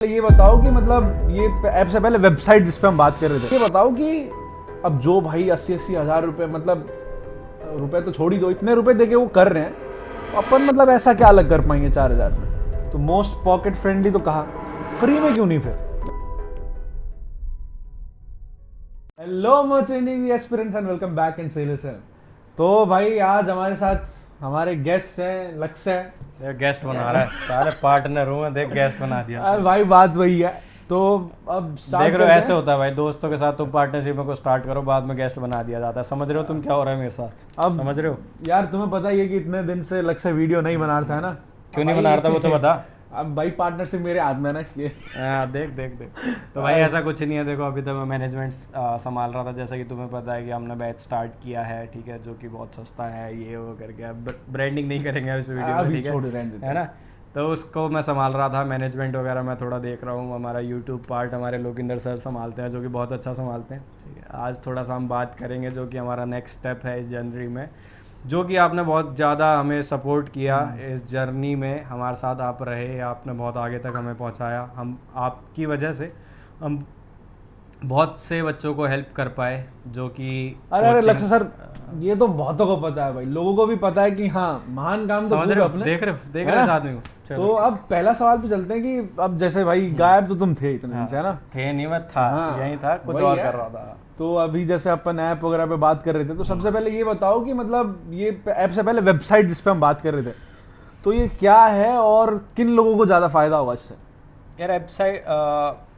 ये बताओ कि मतलब ये ऐप से पहले वेबसाइट जिस पे हम बात कर रहे थे, ये बताओ कि अब जो भाई 80-80 हज़ार रुपए मतलब रुपए तो छोड़ ही दो, इतने रुपए देके वो कर रहे हैं, तो अपन मतलब ऐसा क्या अलग कर पाएंगे 4,000 में। तो मोस्ट पॉकेट फ्रेंडली तो कहा, फ्री में क्यों नहीं फिर। Hello merchanting aspirants and welcome back in sellers. तो भाई आज हमारे साथ हमारे गेस्ट हैं, लक्ष्य है। गेस्ट बना रहा है, सारे पार्टनर हूँ मैं, देख गेस्ट बना दिया। अरे भाई बात वही है। तो अब स्टार्ट देख रहे हो, ऐसे होता है भाई, दोस्तों के साथ तुम पार्टनरशिप में को स्टार्ट करो, बाद में गेस्ट बना दिया जाता है। समझ रहे हो तुम क्या हो रहा है मेरे साथ? अब समझ रहे हो यार, तुम्हें पता ही है कि इतने दिन से लक्ष्य वीडियो नहीं बना रहा था, है ना? क्यों नहीं बना रहा था वो तो बता। अब भाई पार्टनरशिप मेरे हाथ में है ना, इसलिए। देख देख देख तो भाई ऐसा कुछ नहीं है। देखो अभी तक मैं मैनेजमेंट संभाल रहा था, जैसा कि तुम्हें पता है कि हमने बैच स्टार्ट किया है, ठीक है, जो कि बहुत सस्ता है, ये वो करके। अब ब्रांडिंग नहीं करेंगे इस वीडियो में, ठीक है ना? तो उसको मैं संभाल रहा था, मैनेजमेंट वगैरह मैं थोड़ा देख रहा हूँ। हमारा यूट्यूब पार्ट हमारे लोकिंदर सर संभालते हैं, जो कि बहुत अच्छा संभालते हैं, ठीक है। आज थोड़ा सा हम बात करेंगे जो कि हमारा नेक्स्ट स्टेप है इस जर्नी में, जो कि आपने बहुत ज़्यादा हमें सपोर्ट किया इस जर्नी में, हमारे साथ आप रहे, आपने बहुत आगे तक हमें पहुंचाया। हम आपकी वजह से हम बहुत से बच्चों को हेल्प कर पाए, जो कि अरे लक्ष्य सर, ये तो बहुतों को पता है भाई, लोगों को भी पता है कि हाँ, महान काम तो समझ रहे हो, अपने देख रहे हो साथ में। तो अब पहला सवाल पे चलते हैं कि अब जैसे भाई गायब तो तुम थे इतने दिन से, है ना? थे नहीं, मैं था, यही था, कुछ और कर रहा था। तो अभी जैसे अपन ऐप वगैरह पे बात कर रहे थे, तो सबसे पहले ये बताओ कि मतलब ये ऐप से पहले वेबसाइट जिस पे हम बात कर रहे थे, तो ये क्या है और किन लोगों को ज़्यादा फायदा होगा इससे? यार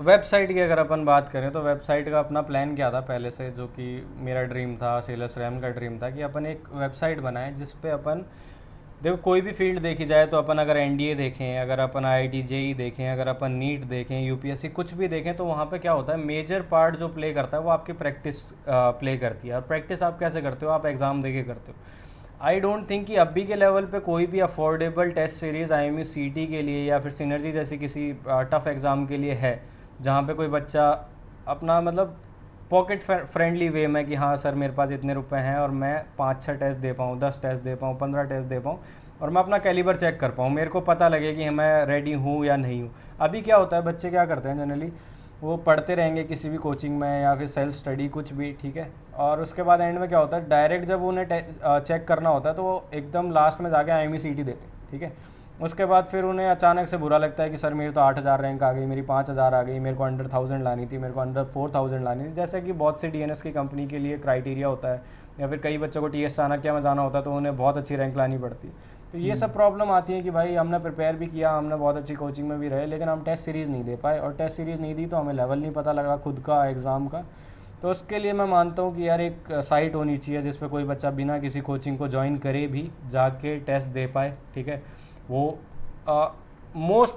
वेबसाइट की अगर अपन बात करें तो वेबसाइट का अपना प्लान क्या था पहले से, जो कि मेरा ड्रीम था, सेलर्स रैम का ड्रीम था कि अपन एक वेबसाइट बनाएं जिस पे अपन, देखो कोई भी फील्ड देखी जाए तो अपन अगर एनडीए देखें, अगर अपन आईआईटी जेई देखें, अगर अपन नीट देखें, यूपीएससी कुछ भी देखें, तो वहाँ पे क्या होता है, मेजर पार्ट जो प्ले करता है वो आपकी प्रैक्टिस प्ले करती है। और प्रैक्टिस आप कैसे करते हो? आप एग्ज़ाम दे के करते हो। आई डोंट थिंक कि अभी के लेवल पे कोई भी अफोर्डेबल टेस्ट सीरीज़ आईएमयू सीटी के लिए या फिर सिनर्जी जैसी किसी टफ एग्ज़ाम के लिए है, जहाँ पे कोई बच्चा अपना मतलब पॉकेट फ्रेंडली वे में कि हाँ सर मेरे पास इतने रुपए हैं और मैं 5-6 टेस्ट दे पाऊँ, 10 टेस्ट दे पाऊँ, 15 टेस्ट दे पाऊँ और मैं अपना कैलिबर चेक कर पाऊँ, मेरे को पता लगे कि मैं रेडी हूँ या नहीं हूँ। अभी क्या होता है, बच्चे क्या करते हैं जनरली, वो पढ़ते रहेंगे किसी भी कोचिंग में या फिर सेल्फ स्टडी कुछ भी, ठीक है, और उसके बाद एंड में क्या होता है, डायरेक्ट जब उन्हें चेक करना होता है तो वो एकदम लास्ट में जाके आईएमयू सीटी देते हैं, ठीक है। उसके बाद फिर उन्हें अचानक से बुरा लगता है कि सर मेरी तो 8,000 रैंक आ गई, मेरी 5,000 आ गई, मेरे को अंडर 1,000 लानी थी, मेरे को अंडर 4,000 लानी थी, जैसे कि बहुत से डीएनएस की कंपनी के लिए क्राइटेरिया होता है, या फिर कई बच्चों को टीएस चाणक्य में जाना होता है तो उन्हें बहुत अच्छी रैंक लानी पड़ती है। तो ये सब प्रॉब्लम आती है कि भाई हमने प्रिपेयर भी किया, हमने बहुत अच्छी कोचिंग में भी रहे, लेकिन हम टेस्ट सीरीज़ नहीं दे पाए, और टेस्ट सीरीज़ नहीं दी तो हमें लेवल नहीं पता लगा खुद का एग्ज़ाम का। तो उसके लिए मैं मानता हूँ कि यार एक साइट होनी चाहिए जिस पे कोई बच्चा बिना किसी कोचिंग को ज्वाइन करे भी जाके टेस्ट दे पाए, ठीक है, वो मोस्ट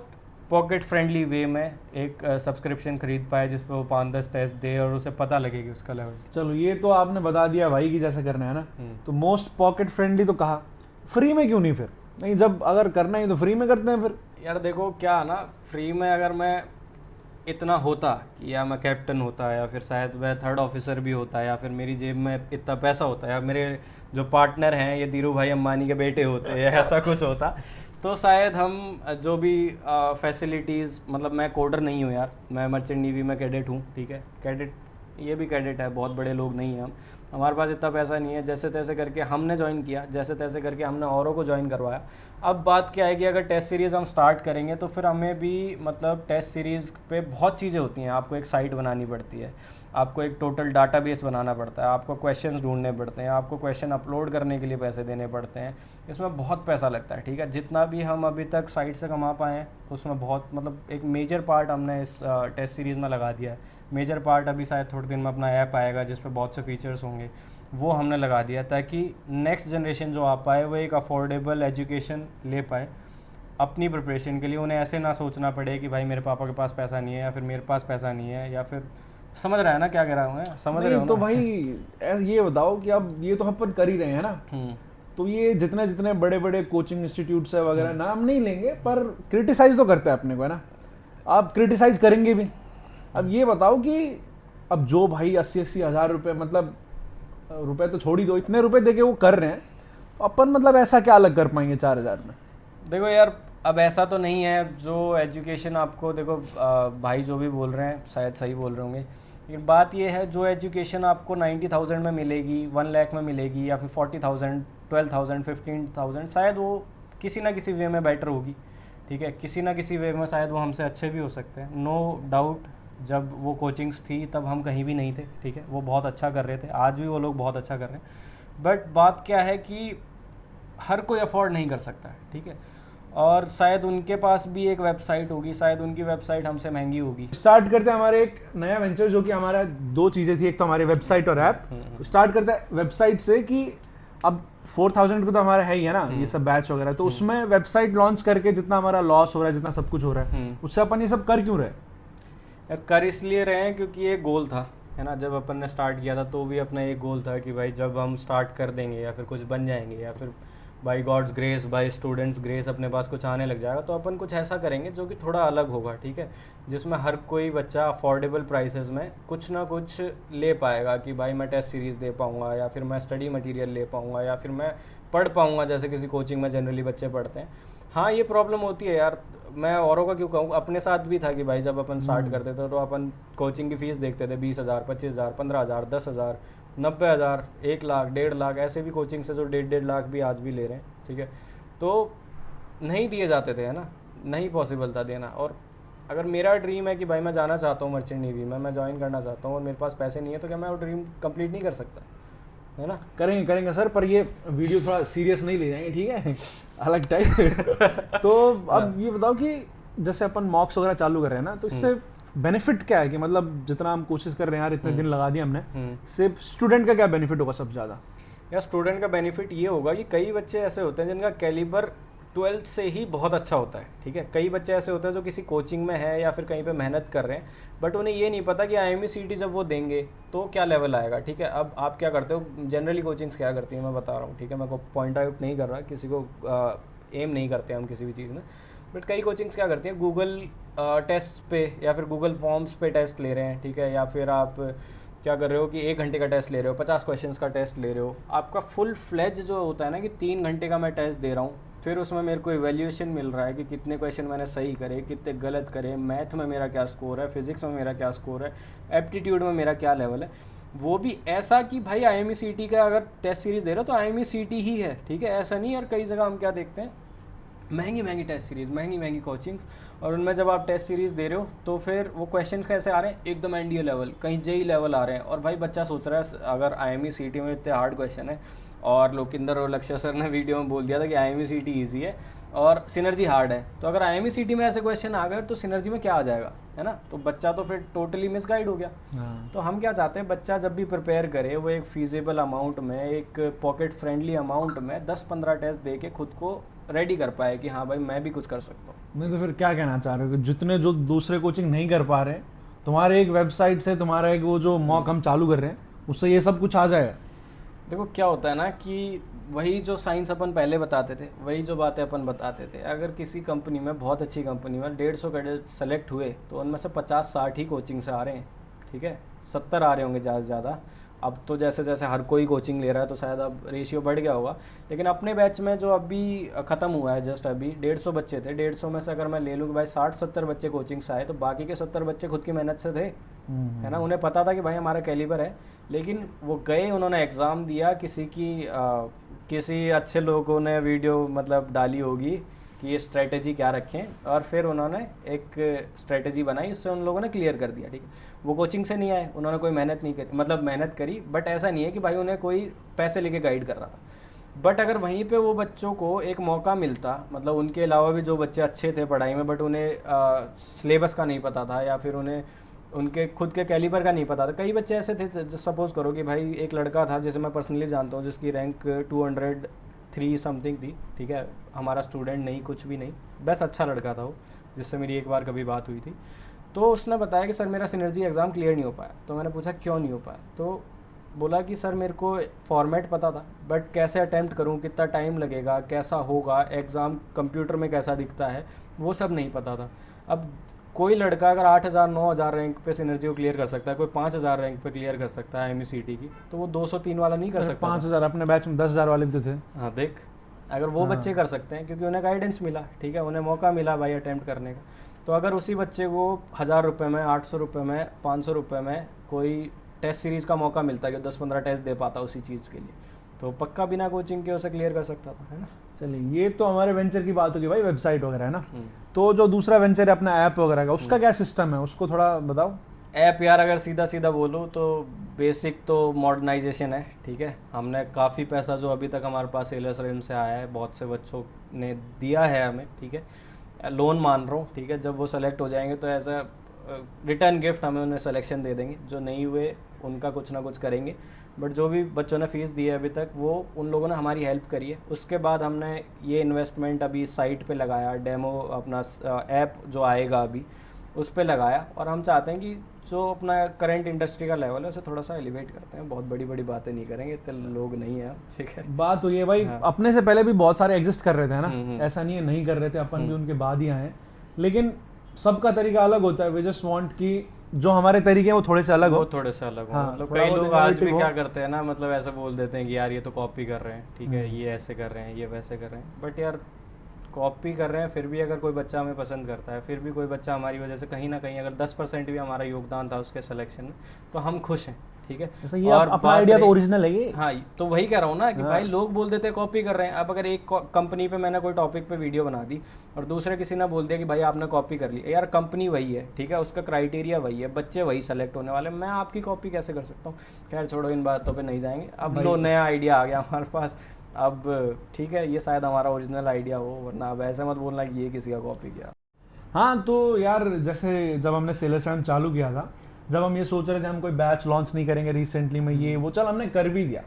पॉकेट फ्रेंडली वे में एक सब्सक्रिप्शन खरीद पाए जिस पे वो 5-10 टेस्ट दे और उसे पता लगे कि उसका लेवल। चलो ये तो आपने बता दिया भाई कि जैसे करना है ना। तो मोस्ट पॉकेट फ्रेंडली तो कहा, फ्री में क्यों नहीं फिर? नहीं, जब अगर करना ही तो फ्री में करते हैं फिर। यार देखो क्या ना, फ्री में अगर मैं इतना होता कि या मैं कैप्टन होता, या फिर शायद वह 3rd ऑफिसर भी होता, या फिर मेरी जेब में इतना पैसा होता, या मेरे जो पार्टनर हैं ये धीरू भाई अंबानी के बेटे होते, या ऐसा कुछ होता, तो शायद हम जो भी फैसिलिटीज़, मतलब मैं कोडर नहीं हूँ यार, मैं मर्चेंट नेवी में कैडेट हूँ, ठीक है, कैडेट ये भी कैडेट है, बहुत बड़े लोग नहीं हैं हम, हमारे पास इतना पैसा नहीं है, जैसे तैसे करके हमने ज्वाइन किया, जैसे तैसे करके हमने औरों को ज्वाइन करवाया। अब बात क्या है कि अगर टेस्ट सीरीज़ हम स्टार्ट करेंगे तो फिर हमें भी मतलब टेस्ट सीरीज़ पे बहुत चीज़ें होती हैं, आपको एक साइट बनानी पड़ती है, आपको एक टोटल डाटाबेस बनाना पड़ता है, आपको क्वेश्चंस ढूंढने पड़ते हैं, आपको क्वेश्चन अपलोड करने के लिए पैसे देने पड़ते हैं, इसमें बहुत पैसा लगता है, ठीक है। जितना भी हम अभी तक साइट से कमा पाए हैं उसमें बहुत मतलब एक मेजर पार्ट हमने इस टेस्ट सीरीज़ में लगा दिया है। मेजर पार्ट अभी शायद थोड़े दिन में अपना ऐप आएगा जिस पर बहुत से फीचर्स होंगे, वो हमने लगा दिया ताकि नेक्स्ट जनरेशन जो आ पाए वो एक अफोर्डेबल एजुकेशन ले पाए अपनी प्रिपरेशन के लिए। उन्हें ऐसे ना सोचना पड़े कि भाई मेरे पापा के पास पैसा नहीं है, या फिर मेरे पास पैसा नहीं है, या फिर समझ रहा है ना क्या कह रहा हूँ मैं? समझ रहे हो तो ना? भाई ये बताओ कि अब ये तो अपन कर ही रहे हैं ना, तो ये जितने जितने बड़े बड़े कोचिंग इंस्टीट्यूट्स है वगैरह, नाम नहीं लेंगे पर क्रिटिसाइज तो करते हैं अपने को, है ना? आप क्रिटिसाइज करेंगे भी। अब ये बताओ कि अब जो भाई 80-80 हज़ार रुपये मतलब रुपए तो छोड़ ही दो, इतने रुपए देके वो कर रहे हैं, अपन मतलब ऐसा क्या अलग कर पाएंगे 4,000 में? देखो यार अब ऐसा तो नहीं है जो एजुकेशन आपको देखो भाई जो भी बोल रहे हैं शायद सही बोल रहे होंगे, लेकिन बात ये है जो एजुकेशन आपको 90,000 में मिलेगी, 1 लाख में मिलेगी, या फिर 40,000, 12,000, 15,000, शायद वो किसी ना किसी वे में बेटर होगी, ठीक है, किसी ना किसी वे में शायद वो हमसे अच्छे भी हो सकते हैं, नो डाउट। जब वो कोचिंग्स थी तब हम कहीं भी नहीं थे, ठीक है, वो बहुत अच्छा कर रहे थे, आज भी वो लोग बहुत अच्छा कर रहे हैं, बट बात क्या है कि हर कोई अफोर्ड नहीं कर सकता है, ठीक है, और शायद उनके पास भी एक वेबसाइट होगी, शायद उनकी वेबसाइट हमसे महंगी होगी। स्टार्ट करते हैं हमारे एक नया वेंचर, जो कि हमारा 2 चीज़ें थी, एक तो हमारी वेबसाइट और ऐप। स्टार्ट करते हैं वेबसाइट से कि अब 4,000 को तो हमारा है ही है ना ये सब बैच वगैरह, तो उसमें वेबसाइट लॉन्च करके जितना हमारा लॉस हो रहा है, जितना सब कुछ हो रहा है, उससे अपन ये सब कर क्यों रहे? कर इसलिए रहे हैं क्योंकि ये गोल था, है ना, जब अपन ने स्टार्ट किया था तो भी अपना एक गोल था कि भाई जब हम स्टार्ट कर देंगे या फिर कुछ बन जाएंगे या फिर by god's grace, by students grace अपने पास कुछ आने लग जाएगा, तो अपन कुछ ऐसा करेंगे जो कि थोड़ा अलग होगा, ठीक है, जिसमें हर कोई बच्चा अफोर्डेबल प्राइसेस में कुछ ना कुछ ले पाएगा कि भाई मैं टेस्ट सीरीज़ दे पाऊँगा, या फिर मैं स्टडी मटीरियल ले पाऊँगा, या फिर मैं पढ़ पाऊँगा जैसे किसी कोचिंग में जनरली बच्चे पढ़ते हैं। हाँ ये प्रॉब्लम होती है यार, मैं औरों का क्यों कहूँ, अपने साथ भी था कि भाई जब अपन स्टार्ट करते थे तो अपन कोचिंग की फ़ीस देखते थे 20,000, 25,000, 15,000, 10,000, 90,000, 1 लाख, 1.5 लाख, ऐसे भी कोचिंग से जो 1.5 लाख भी आज भी ले रहे हैं, ठीक है, तो नहीं दिए जाते थे, है ना, नहीं पॉसिबल था देना। और अगर मेरा ड्रीम है कि भाई मैं जाना चाहता हूँ मर्चेंट नेवी में, मैं ज्वाइन करना चाहता हूँ और मेरे पास पैसे नहीं है, तो क्या मैं वो ड्रीम कंप्लीट नहीं कर सकता, है ना? करेंगे सर, पर ये वीडियो थोड़ा सीरियस नहीं ले जाएंगे, ठीक है, अलग टाइप। तो अब ये बताओ कि जैसे अपन मॉक्स वगैरह चालू कर रहे हैं ना, तो इससे बेनिफिट क्या है कि मतलब जितना हम कोशिश कर रहे हैं यार, इतने दिन लगा दिए हमने, सिर्फ स्टूडेंट का क्या बेनिफिट होगा सबसे ज़्यादा? यार स्टूडेंट का बेनिफिट ये होगा कि कई बच्चे ऐसे होते हैं जिनका कैलिबर 12th से ही बहुत अच्छा होता है, ठीक है, कई बच्चे ऐसे होते हैं जो किसी कोचिंग में है या फिर कहीं पे मेहनत कर रहे हैं, बट उन्हें ये नहीं पता कि IIME CET जब वो देंगे तो क्या लेवल आएगा, ठीक है। अब आप क्या करते हो, जनरली कोचिंग्स क्या करती हैं मैं बता रहा हूँ, ठीक है, मैं को पॉइंट आउट नहीं कर रहा, किसी को एम नहीं करते हम किसी भी चीज़ में, बट कई कोचिंग्स क्या करती हैं, गूगल टेस्ट पे या फिर गूगल फॉर्म्स पे टेस्ट ले रहे हैं, ठीक है, या फिर आप क्या कर रहे हो कि 1 घंटे का टेस्ट ले रहे हो, 50 क्वेश्चंस का टेस्ट ले रहे हो, आपका फुल फ्लेज जो होता है ना कि 3 घंटे का मैं टेस्ट दे रहा हूँ, फिर उसमें मेरे को इवैल्यूएशन मिल रहा है कि कितने क्वेश्चन मैंने सही करे, कितने गलत करे, मैथ में मेरा क्या स्कोर है, फिजिक्स में मेरा क्या स्कोर है, एप्टीट्यूड में मेरा क्या लेवल है, वो भी ऐसा कि भाई IIME CET का अगर टेस्ट सीरीज़ दे रहे हो तो IIME CET ही है, ठीक है, ऐसा नहीं यार, कई जगह हम क्या देखते हैं, महंगी टेस्ट सीरीज़, महंगी कोचिंग्स, और उनमें जब आप टेस्ट सीरीज़ दे रहे हो तो फिर वो क्वेश्चन कैसे आ रहे हैं, एकदम NDA लेवल, कहीं JEE लेवल आ रहे हैं, और भाई बच्चा सोच रहा है अगर IIME CET में इतने हार्ड क्वेश्चन है, और लोकिंदर और लक्ष्य सर ने वीडियो में बोल दिया था कि IIME CET ईजी है और सिनर्जी हार्ड है, तो अगर IIME CET में ऐसे क्वेश्चन आ गए तो सिनर्जी में क्या आ जाएगा, है ना, तो बच्चा तो फिर टोटली मिसगाइड हो गया। तो हम क्या चाहते हैं, बच्चा जब भी प्रिपेयर करे वो एक फीजेबल अमाउंट में, एक पॉकेट फ्रेंडली अमाउंट में 10-15 टेस्ट दे के खुद को रेडी कर पाए कि हाँ भाई मैं भी कुछ कर सकता हूँ। नहीं तो फिर क्या कहना चाह रहे हो कि जितने जो दूसरे कोचिंग नहीं कर पा रहे, तुम्हारे एक वेबसाइट से, तुम्हारा एक वो जो मॉक हम चालू कर रहे हैं, उससे ये सब कुछ आ जाएगा? देखो क्या होता है ना कि वही जो साइंस अपन पहले बताते थे, वही जो बातें अपन बताते थे, अगर किसी कंपनी में, बहुत अच्छी कंपनी में 150 कैडेट सेलेक्ट हुए तो उनमें से 50-60 ही कोचिंग से आ रहे हैं, ठीक है, 70 आ रहे होंगे ज़्यादा से ज़्यादा। अब तो जैसे जैसे हर कोई कोचिंग ले रहा है तो शायद अब रेशियो बढ़ गया होगा, लेकिन अपने बैच में जो अभी ख़त्म हुआ है जस्ट अभी 150 बच्चे थे, 150 में से अगर मैं ले लूँ कि भाई 60-70 बच्चे कोचिंग से आए, तो बाकी के 70 बच्चे खुद की मेहनत से थे, है ना, उन्हें पता था कि भाई हमारा कैलिबर है, लेकिन वो गए, उन्होंने एग्ज़ाम दिया, किसी अच्छे लोगों ने वीडियो मतलब डाली होगी कि ये स्ट्रेटजी क्या रखें, और फिर उन्होंने एक स्ट्रेटजी बनाई, उससे उन लोगों ने क्लियर कर दिया, ठीक है, वो कोचिंग से नहीं आए, उन्होंने कोई मेहनत नहीं करी, मतलब मेहनत करी, बट ऐसा नहीं है कि भाई उन्हें कोई पैसे लेके गाइड कर रहा था, बट अगर वहीं पे वो बच्चों को एक मौका मिलता, मतलब उनके अलावा भी जो बच्चे अच्छे थे पढ़ाई में बट उन्हें सिलेबस का नहीं पता था, या फिर उन्हें उनके खुद के कैलिबर का नहीं पता था, कई बच्चे ऐसे थे, सपोज करो कि भाई एक लड़का था जिसे मैं पर्सनली जानता हूँ, जिसकी रैंक 203 समथिंग थी, ठीक है, हमारा स्टूडेंट नहीं, कुछ भी नहीं, बस अच्छा लड़का था वो, जिससे मेरी एक बार कभी बात हुई थी, तो उसने बताया कि सर मेरा सिनर्जी एग्ज़ाम क्लियर नहीं हो पाया। तो मैंने पूछा क्यों नहीं हो पाया, तो बोला कि सर मेरे को फॉर्मेट पता था, बट कैसे अटैम्प्ट करूं, कितना टाइम लगेगा, कैसा होगा एग्ज़ाम, कंप्यूटर में कैसा दिखता है, वो सब नहीं पता था। अब कोई लड़का अगर 8,000-9,000 रैंक पे सिनर्जी को क्लियर कर सकता है, कोई 5,000 रैंक पे क्लियर कर सकता है IIME CET की, तो वो 203 वाला नहीं कर सकता। 5,000 अपने बैच में 10,000 वाले भी तो थे। हाँ देख, अगर वो बच्चे कर सकते हैं क्योंकि उन्हें गाइडेंस मिला, ठीक है, उन्हें मौका मिला भाई अटेम्प्ट करने का, तो अगर उसी बच्चे को 1000 रुपये में, 800 रुपये में, 500 रुपये में कोई टेस्ट सीरीज़ का मौका मिलता है कि 10-15 टेस्ट दे पाता उसी चीज़ के लिए, तो पक्का बिना कोचिंग के उसे क्लियर कर सकता था, है ना। चलिए ये तो हमारे वेंचर की बात होगी भाई, वेबसाइट वगैरह है ना। तो जो दूसरा वेंचर है अपना ऐप वगैरह का, उसका क्या सिस्टम है, उसको थोड़ा बताओ। ऐप यार अगर सीधा सीधा बोलूँ तो बेसिक तो मॉडर्नाइजेशन है, ठीक है। हमने काफ़ी पैसा जो अभी तक हमारे पास सेलर्स रेम से आया है, बहुत से बच्चों ने दिया है हमें, ठीक है, लोन मान रहा हूँ, ठीक है। जब वो सेलेक्ट हो जाएंगे तो एज अ रिटर्न गिफ्ट हमें उन्हें सिलेक्शन दे देंगे, जो नहीं हुए उनका कुछ ना कुछ करेंगे। बट जो भी बच्चों ने फ़ीस दी है अभी तक, वो उन लोगों ने हमारी हेल्प करी है। उसके बाद हमने ये इन्वेस्टमेंट अभी साइट पे लगाया, डेमो अपना ऐप जो आएगा अभी उस पे लगाया, और हम चाहते हैं कि जो अपना करंट इंडस्ट्री का लेवल है उसे थोड़ा सा एलिवेट करते हैं। बहुत बड़ी बड़ी बातें नहीं करेंगे, इतने लोग नहीं हैं, ठीक है। बात तो ये भाई, अपने से पहले भी बहुत सारे एग्जिस्ट कर रहे थे ना, ऐसा नहीं है नहीं कर रहे थे, अपन भी उनके बाद ही आए, लेकिन सबका तरीका अलग होता है। वी जस्ट वांट कि जो हमारे तरीके हैं वो थोड़े से अलग हो, थोड़े से अलग हो। हाँ, मतलब थोड़ा कई बहुत लोग आज भी innovative क्या करते हैं ना, मतलब ऐसे बोल देते हैं कि यार ये तो कॉपी कर रहे हैं, ठीक है, ये ऐसे कर रहे हैं, ये वैसे कर रहे हैं। बट यार कॉपी कर रहे हैं, फिर भी अगर कोई बच्चा हमें पसंद करता है, फिर भी कोई बच्चा हमारी वजह से कहीं ना कहीं अगर 10% भी हमारा योगदान था उसके सिलेक्शन में, तो हम खुश हैं, ठीक है। जैसे ये अपना आइडिया तो ओरिजिनल है ये। हाँ, तो वही कह रहा हूँ ना कि भाई लोग बोल देते हैं कॉपी कर रहे हैं। अब अगर एक कंपनी पे मैंने कोई टॉपिक पे वीडियो बना दी और दूसरे किसी ने बोल दिया कि भाई आपने कॉपी कर ली, यार कंपनी वही है, ठीक है, उसका क्राइटेरिया वही है, बच्चे वही सेलेक्ट होने वाले, मैं आपकी कॉपी कैसे कर सकता हूँ। खैर छोड़ो, इन बातों पे नहीं जाएंगे। अब लो, नया आइडिया आ गया हमारे पास, अब ठीक है, ये शायद हमारा ओरिजिनल आइडिया हो, वरना अब ऐसे मत बोलना कि ये किसी का कॉपी किया। हाँ तो यार जैसे जब हमने सेलर्स रेम चालू किया था, जब हम ये सोच रहे थे हम कोई बैच लॉन्च नहीं करेंगे रिसेंटली में, ये वो, चल हमने कर भी दिया,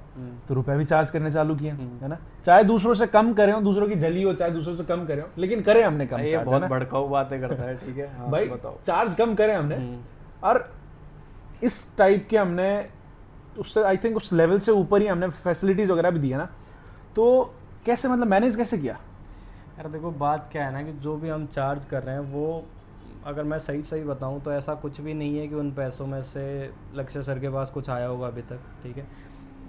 तो रुपए भी चार्ज करने चालू किए, है ना। चाहे दूसरों से कम करें हो, दूसरों की जली हो, चाहे दूसरों से कम करें हो, लेकिन करें हमने कम। ये बहुत भड़काऊ बातें करता है, ठीक है। हाँ, भाई बताओ। चार्ज कम करें हमने, और इस टाइप के हमने उससे आई थिंक उस लेवल से ऊपर ही हमने फैसिलिटीज वगैरह भी दिया ना। तो कैसे, मतलब मैनेज कैसे किया यार? देखो बात क्या है ना कि जो भी हम चार्ज कर रहे हैं वो, अगर मैं सही बताऊं तो ऐसा कुछ भी नहीं है कि उन पैसों में से लक्ष्य सर के पास कुछ आया होगा अभी तक, ठीक है,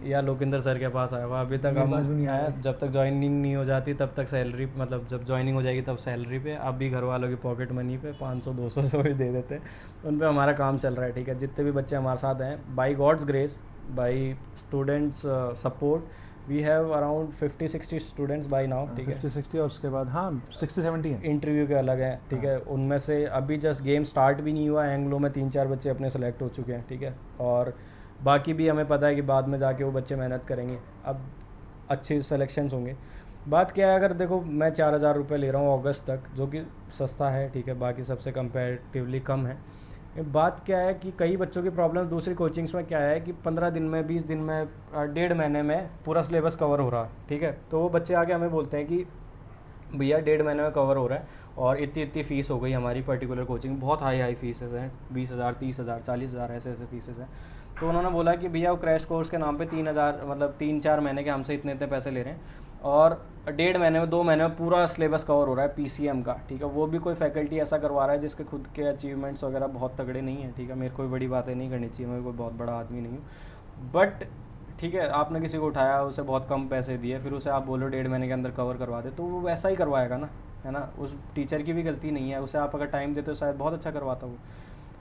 या लोकिंदर सर के पास आया होगा। अभी तक हम नहीं आया। जब तक ज्वाइनिंग नहीं हो जाती तब तक सैलरी, मतलब जब ज्वाइनिंग हो जाएगी तब सैलरी पे, अब भी घर वालों की पॉकेट मनी पे 500-200 से भी दे देते हैं, उन पे हमारा काम चल रहा है, ठीक है। जितने भी बच्चे हमारे साथ हैं, by god's grace, by students support, we have around 50-60 students by now, ठीक है। 50-60 और उसके बाद हाँ 60-70 है। इंटरव्यू के अलग हैं, ठीक है। उनमें से अभी जस्ट गेम स्टार्ट भी नहीं हुआ, एंग्लो में 3-4 बच्चे अपने सेलेक्ट हो चुके हैं, ठीक है। और बाकी भी हमें पता है कि बाद में जाके वो बच्चे मेहनत करेंगे, अब अच्छे सिलेक्शंस होंगे। बात क्या है, अगर देखो मैं 4000 रुपये ले रहा हूँ अगस्त तक, जो कि सस्ता है, ठीक है, बाकी सबसे कंपैरेटिवली कम है। बात क्या है कि कई बच्चों की प्रॉब्लम दूसरी कोचिंग्स में क्या है कि 15 दिन में, 20 दिन में, 1.5 महीने में पूरा सिलेबस कवर हो रहा है, ठीक है। तो वो बच्चे आके हमें बोलते हैं कि भैया 1.5 महीने में कवर हो रहा है और इतनी फ़ीस हो गई हमारी पर्टिकुलर कोचिंग, बहुत हाई फीसेस हैं, 20,000, 30,000, 40,000 ऐसे फीसेस हैं। तो उन्होंने बोला कि भैया वो क्रैश कोर्स के नाम पे 3,000, मतलब 3-4 महीने के हमसे इतने पैसे ले रहे हैं, और 1.5 महीने में, 2 महीने में पूरा सिलेबस कवर हो रहा है PCM का, ठीक है। वो भी कोई फैकल्टी ऐसा करवा रहा है जिसके खुद के अचीवमेंट्स वगैरह बहुत तगड़े नहीं है, ठीक है। मेरे को बड़ी बातें नहीं करनी चाहिए, मैं कोई बहुत बड़ा आदमी नहीं हूँ, बट ठीक है, आपने किसी को उठाया, उसे बहुत कम पैसे दिए, फिर उसे आप बोलो 1.5 महीने के अंदर कवर करवा दे, तो वो वैसा ही करवाएगा ना, है ना। उस टीचर की भी गलती नहीं है, उसे आप अगर टाइम देते हो शायद बहुत अच्छा करवाता वो।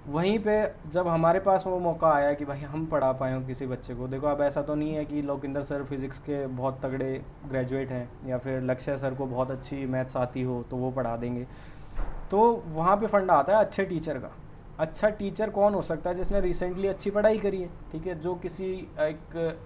वहीं पे जब हमारे पास वो मौका आया कि भाई हम पढ़ा पाए हो किसी बच्चे को, देखो अब ऐसा तो नहीं है कि लोकिंदर सर फिज़िक्स के बहुत तगड़े ग्रेजुएट हैं, या फिर लक्ष्य सर को बहुत अच्छी मैथ्स आती हो तो वो पढ़ा देंगे। तो वहाँ पे फंडा आता है अच्छे टीचर का। अच्छा टीचर कौन हो सकता है? जिसने रिसेंटली अच्छी पढ़ाई करी है, ठीक है, जो किसी एक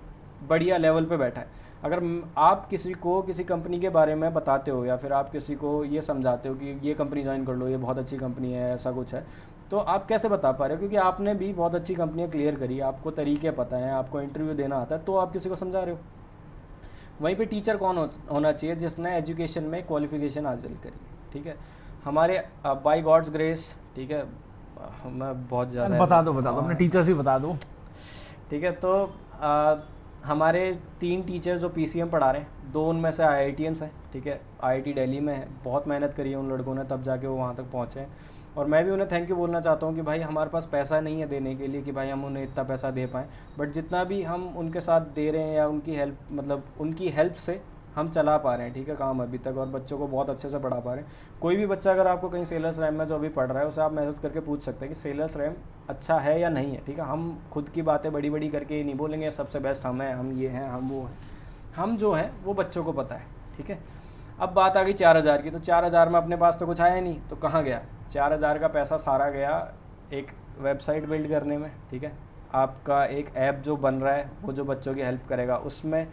बढ़िया लेवल पे बैठा है। अगर आप किसी को किसी कंपनी के बारे में बताते हो, या फिर आप किसी को ये समझाते हो कि ये कंपनी ज्वाइन कर लो, ये बहुत अच्छी कंपनी है, ऐसा कुछ है, तो आप कैसे बता पा रहे हो? क्योंकि आपने भी बहुत अच्छी कंपनियां क्लियर करी, आपको तरीके पता है, आपको इंटरव्यू देना आता है, तो आप किसी को समझा रहे हो। वहीं पे टीचर कौन होना चाहिए? जिसने एजुकेशन में क्वालिफिकेशन हासिल करी, ठीक है। हमारे बाय गॉड्स ग्रेस, ठीक है, मैं बहुत ज़्यादा बता दो अपने टीचर्स भी बता दो, ठीक है। तो हमारे 3 टीचर जो PCM पढ़ा रहे हैं, 2 उनमें से IITians हैं, ठीक है, IIT दिल्ली में है। बहुत मेहनत करी है उन लड़कों ने, तब जाके वो वहाँ तक पहुँचे हैं। और मैं भी उन्हें थैंक यू बोलना चाहता हूँ कि भाई हमारे पास पैसा नहीं है देने के लिए कि भाई हम उन्हें इतना पैसा दे पाएँ, बट जितना भी हम उनके साथ दे रहे हैं या उनकी हेल्प, मतलब उनकी हेल्प से हम चला पा रहे हैं, ठीक है, काम अभी तक, और बच्चों को बहुत अच्छे से पढ़ा पा रहे हैं। कोई भी बच्चा अगर आपको कहीं सेलर्स रैम में जो अभी पढ़ रहा है, उसे आप मैसेज करके पूछ सकते हैं कि सेलर्स रैम अच्छा है या नहीं है, ठीक है। हम खुद की बातें बड़ी बड़ी करके ये नहीं बोलेंगे सबसे बेस्ट हम हैं, हम ये हैं, हम वो हैं। हम जो हैं वो बच्चों को पता है, ठीक है। अब बात आ गई 4,000 की, तो 4,000 में अपने पास तो कुछ आया नहीं, तो कहाँ गया 4,000 का पैसा? सारा गया एक वेबसाइट बिल्ड करने में, ठीक है। आपका एक ऐप जो बन रहा है वो जो बच्चों की हेल्प करेगा, उसमें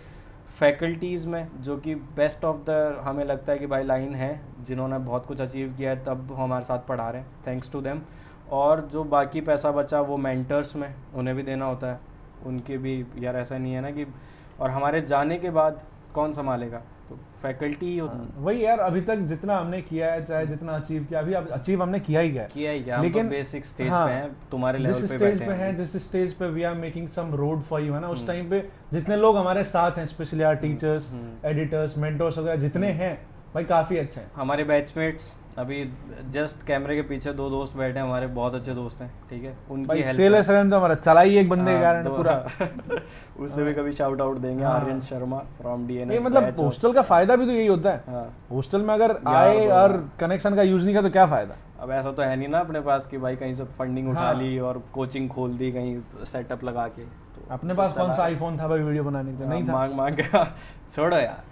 फैकल्टीज़ में जो कि बेस्ट ऑफ द हमें लगता है कि भाई लाइन है, जिन्होंने बहुत कुछ अचीव किया है, तब हमारे साथ पढ़ा रहे हैं, थैंक्स टू देम। और जो बाकी पैसा बचा वो मेंटर्स में, उन्हें भी देना होता है, उनके भी यार ऐसा नहीं है ना कि, और हमारे जाने के बाद कौन संभालेगा, तो फैकल्टी ही होती है। वही यार, अभी तक जितना हमने किया है, चाहे जितना अचीव किया, अभी अचीव हमने किया ही किया ही क्या, लेकिन हम तो बेसिक स्टेज पे हैं, तुम्हारे लेवल पे स्टेज बैठे पे हैं। हैं, जिस स्टेज पे we are making some road for you, है ना, उस टाइम पे जितने लोग हमारे साथ हैं, specially our teachers, editors, mentors वगैरह जितने हैं भाई, काफी अच्छे हैं। हमारे बैचमेट्स अभी जस्ट कैमरे के पीछे 2 दोस्त बैठे हैं हमारे, बहुत अच्छे दोस्त हैं, ठीक है, उनकी हेल्प। सेलर्स रैम तो हमारा चला ही एक बंदे के कारण पूरा। उससे भी कभी शाउट आउट देंगे, आर्यन शर्मा फ्रॉम डीएनएस। ये मतलब हॉस्टल का फायदा भी तो यही होता है, हॉस्टल में अगर आए और कनेक्शन का यूज नहीं किया तो क्या फायदा। अब ऐसा तो है नहीं ना अपने पास कि भाई कहीं से फंडिंग उठा ली और कोचिंग खोल दी कहीं सेटअप लगा के, तो अपने पास कौन सा आईफोन था भाई वीडियो बनाने के लिए? नहीं था, मांग मांग के छोड़ो यार।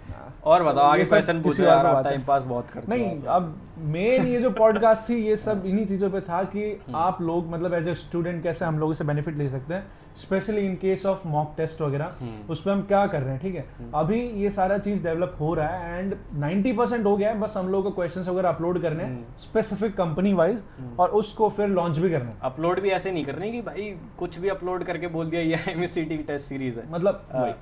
और बताओ आगे क्वेश्चन पूछो यार, आप टाइम पास बहुत करते हो। नहीं, अब मेन ये जो पॉडकास्ट थी ये सब इन्हीं चीजों पे था कि आप लोग मतलब एज ए स्टूडेंट कैसे हम लोग इससे बेनिफिट ले सकते हैं, specially in case of mock test वगैरह, उस पर हम क्या कर रहे हैं, ठीक है। अभी ये सारा चीज डेवलप हो रहा है एंड 90% हो गया है, बस हम लोग को क्वेश्चंस वगैरह अपलोड करने हैं स्पेसिफिक कंपनी वाइज, और उसको फिर लॉन्च भी करना है। अपलोड भी ऐसे नहीं करने कि भाई कुछ भी अपलोड करके बोल दिया ये एमएससीटी टेस्ट सीरीज है, मतलब वही,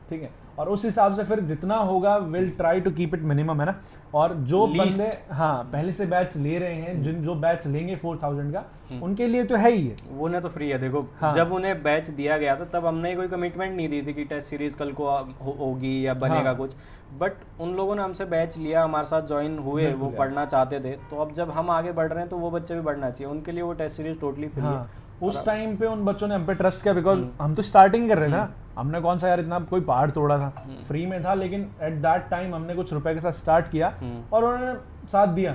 ठीक है। और उस हिसाब से फिर जितना होगा will try to keep it minimum, है ना। और जो बंदे पहले से बैच ले रहे हैं, जो बैच लेंगे 4,000 का, उनके लिए तो है ही है, वो उन्हें तो फ्री है। देखो जब उन्हें बैच दिया गया था तब हमने कोई कमिटमेंट नहीं दी थी कि टेस्ट सीरीज कल को होगी या बनेगा कुछ, बट उन लोगों ने हमसे बैच लिया, हमारे साथ ज्वाइन हुए, वो पढ़ना चाहते थे, तो अब जब हम आगे बढ़ रहे हैं तो वो बच्चे भी बढ़ना चाहिए, उनके लिए वो टेस्ट सीरीज टोटली फ्री है। उस टाइम पे उन बच्चों ने हम पे ट्रस्ट किया, बिकॉज हम तो स्टार्टिंग कर रहे थे ना, हमने कौन सा यार इतना कोई पहाड़ तोड़ा था, फ्री में था, लेकिन एट दैट टाइम हमने कुछ रुपए के साथ स्टार्ट किया और उन्होंने साथ दिया।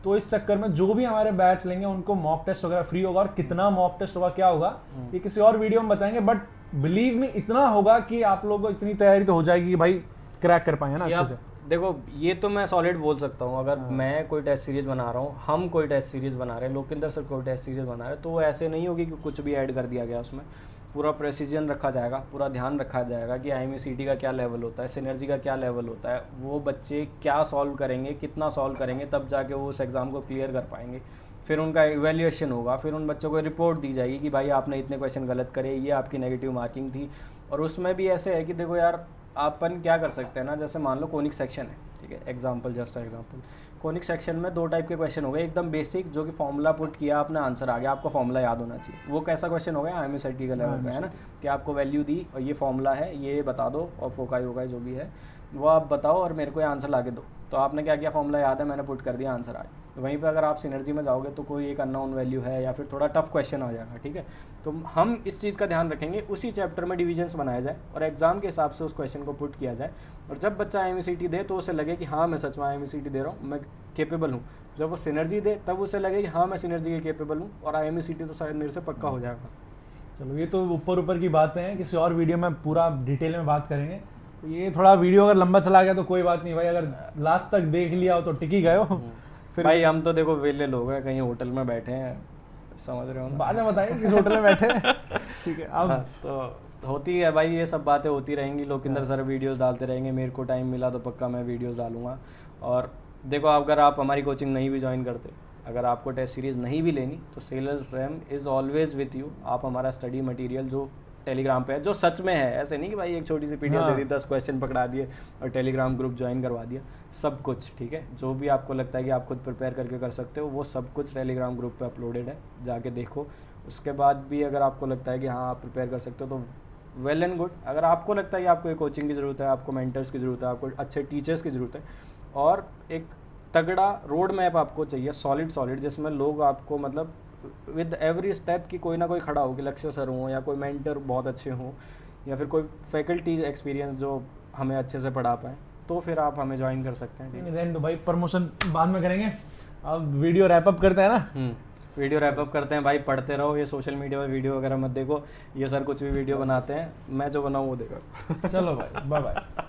तो इस चक्कर में जो भी हमारे बैच लेंगे उनको मॉक टेस्ट वगैरह फ्री होगा, और कितना मॉक टेस्ट होगा, क्या होगा, ये किसी और वीडियो में बताएंगे, बट बिलीव मी इतना होगा कि आप लोगों को इतनी तैयारी तो हो जाएगी कि भाई क्रैक कर पाए ना अच्छे से। देखो ये तो मैं सॉलिड बोल सकता हूँ, अगर मैं कोई टेस्ट सीरीज बना रहा हूँ, हम कोई टेस्ट सीरीज बना रहे हैं, लोकिंदर सर कोई टेस्ट सीरीज बना रहे हैं, तो वो ऐसे नहीं होगी कि कुछ भी ऐड कर दिया गया उसमें, पूरा प्रेसिजन रखा जाएगा, पूरा ध्यान रखा जाएगा कि IMCT का क्या लेवल होता है, सिनर्जी का क्या लेवल होता है, वो बच्चे क्या सॉल्व करेंगे, कितना सॉल्व करेंगे, तब जाके वो उस एग्ज़ाम को क्लियर कर पाएंगे। फिर उनका इवैल्यूएशन होगा, फिर उन बच्चों को रिपोर्ट दी जाएगी कि भाई आपने इतने क्वेश्चन गलत करे, ये आपकी नेगेटिव मार्किंग थी। और उसमें भी ऐसे है कि देखो यार अपन क्या कर सकते हैं ना, जैसे मान लो कोनिक सेक्शन है, ठीक है, example, just example, conic section में 2 टाइप के क्वेश्चन हो गए, एकदम बेसिक जो कि फॉर्मूला पुट किया आपने, आंसर आ गया, आपको फॉर्मूला याद होना चाहिए, वो कैसा क्वेश्चन हो गया IMCT का लेवल पे, है ना, कि आपको वैल्यू दी और ये फॉर्मूला है, ये बता दो, और फोकाई वोकाई जो भी है वो आप बताओ और मेरे को ये आंसर ला के दो। तो आपने क्या किया, फॉर्मूला याद है, मैंने पुट कर दिया, आंसर आ गया। वहीं पे अगर आप सिनर्जी में जाओगे तो कोई एक अननोन वैल्यू है या फिर थोड़ा टफ क्वेश्चन आ जाएगा, ठीक है। तो हम इस चीज़ का ध्यान रखेंगे, उसी चैप्टर में डिविजन्स बनाया जाए और एग्जाम के हिसाब से उस क्वेश्चन को पुट किया जाए, और जब बच्चा IMCT दे तो उसे लगे कि हाँ मैं सच में IMCT दे रहा हूँ, मैं केपेबल हूँ। जब वो सिनर्जी दे तब उसे लगे कि हाँ मैं सिनर्जी के केपेबल हूँ, और IMCT तो शायद मेरे से पक्का हो जाएगा। चलो ये तो ऊपर की बातें हैं, किसी और वीडियो में पूरा डिटेल में बात करेंगे। तो ये थोड़ा वीडियो अगर लंबा चला गया तो कोई बात नहीं भाई, अगर लास्ट तक देख लिया हो तो टिक ही गए हो। फिर भाई हम तो देखो वेले लोग हैं, कहीं होटल में बैठे हैं, समझ रहे हो ना, बाद में बताएंगे किस होटल में बैठे हैं, ठीक है। अब तो होती है भाई, ये सब बातें होती रहेंगी, लोकिंदर सर वीडियोस डालते रहेंगे, मेरे को टाइम मिला तो पक्का मैं वीडियोस डालूंगा। और देखो अगर आप हमारी कोचिंग नहीं भी ज्वाइन करते, अगर आपको टेस्ट सीरीज़ नहीं भी लेनी, तो sellers RAM is always with you. आप हमारा स्टडी मटेरियल जो टेलीग्राम पे है, जो सच में है, ऐसे नहीं कि भाई एक छोटी सी PDF दे दी, 10 क्वेश्चन पकड़ा दिए और टेलीग्राम ग्रुप ज्वाइन करवा दिया, सब कुछ ठीक है। जो भी आपको लगता है कि आप खुद प्रिपेयर करके कर सकते हो, वो सब कुछ टेलीग्राम ग्रुप पे अपलोडेड है, जाके देखो। उसके बाद भी अगर आपको लगता है कि हाँ आप प्रिपेयर कर सकते हो तो वेल एंड गुड। अगर आपको लगता है कि आपको एक कोचिंग की ज़रूरत है, आपको मेंटर्स की ज़रूरत है, आपको अच्छे टीचर्स की ज़रूरत है, और एक तगड़ा रोड मैप आपको चाहिए, सॉलिड, जिसमें लोग आपको मतलब विद एवरी स्टेप की कोई ना कोई खड़ा हो, कि लक्ष्य सर हों या कोई मेंटर बहुत अच्छे हों या फिर कोई फैकल्टी एक्सपीरियंस जो हमें अच्छे से पढ़ा पाए, तो फिर आप हमें ज्वाइन कर सकते हैं। नहीं रहने दो भाई, प्रमोशन बाद में करेंगे, अब वीडियो रैप अप करते हैं ना। वीडियो रैप अप करते हैं भाई, पढ़ते रहो, ये सोशल मीडिया पर वीडियो वगैरह मत देखो, ये सर कुछ भी वीडियो बनाते हैं, मैं जो बनाऊँ वो देखो। चलो भाई, बाय बाय।